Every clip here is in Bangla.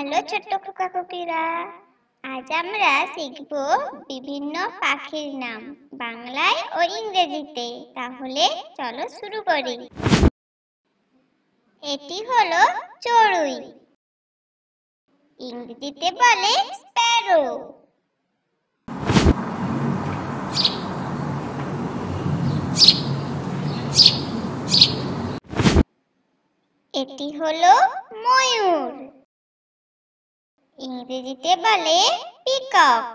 হ্যালো ছোট্ট খোকা খোকিরা, আজ আমরা শিখব বিভিন্ন পাখির নাম বাংলায় ও ইংরেজিতে। তাহলে চলো শুরু করি। এটি হলো চড়ুই, ইংরেজিতে বলে স্প্যারো। এটি হলো ময়ূর, ইংরেজিতে বলে পিকক।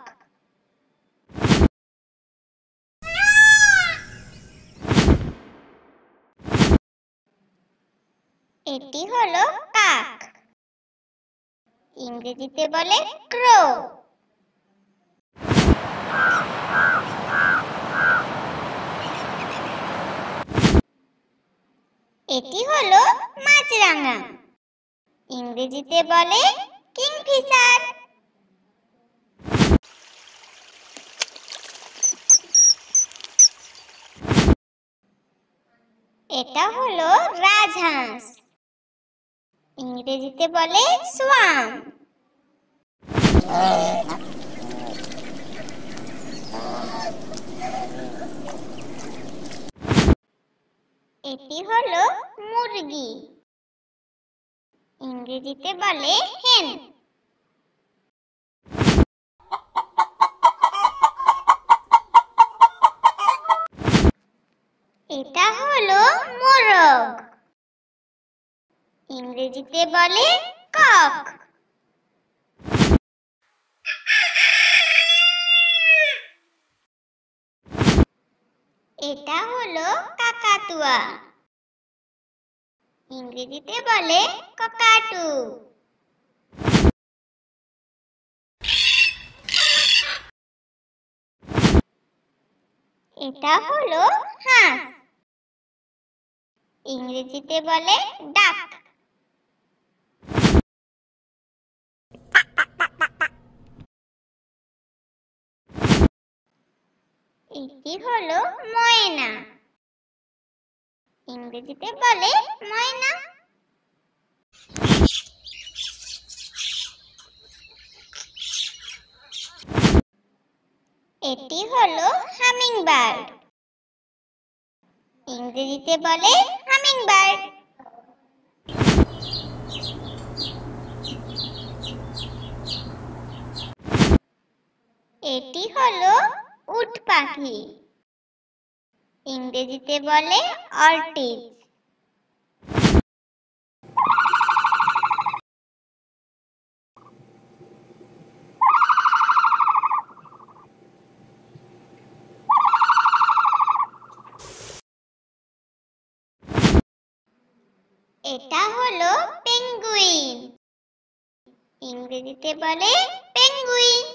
এটি হলো কাক, ইংরেজিতে বলে ক্রো। এটি হলো মাছরাঙা, ইংরেজিতে বলে কিংফিশার। এটা হলো রাজহাঁস, ইংরেজিতে বলে সোয়ান। এটি হলো মুরগি, ইংরেজিতে বলে হেন। এটা হলো মোরগ, ইংরেজিতে বলে কক। এটা হলো কাকাতুয়া, ইংরেজিতে বলে ককাটু। এটা হলো হাঁস, ইংরেজিতে বলে ডাক। এটি হলো ময়না, ইংরেজিতে বলে ময়না। এটি হলো হামিংবার্ড, ইংরেজিতে বলে হামিংবার্ড। এটি হলো উট পাখি, ইংরেজিতে বলে অর্টিজ। এটা হলো পেঙ্গুইন, ইংরেজিতে বলে পেঙ্গুইন।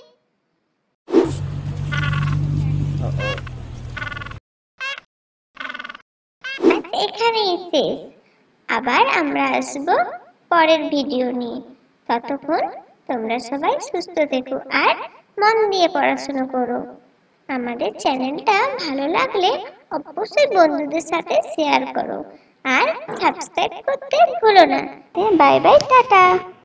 এখানেই শেষ, আবার আমরা আসবো পরের ভিডিও নিয়ে। ততক্ষণ তোমরা সবাই সুস্থ থেকো আর মন দিয়ে পড়াশোনা করো। আমাদের চ্যানেলটা ভালো লাগলে অবশ্যই বন্ধুদের সাথে শেয়ার করো আর সাবস্ক্রাইব করতে ভুলো না। Bye bye, tata.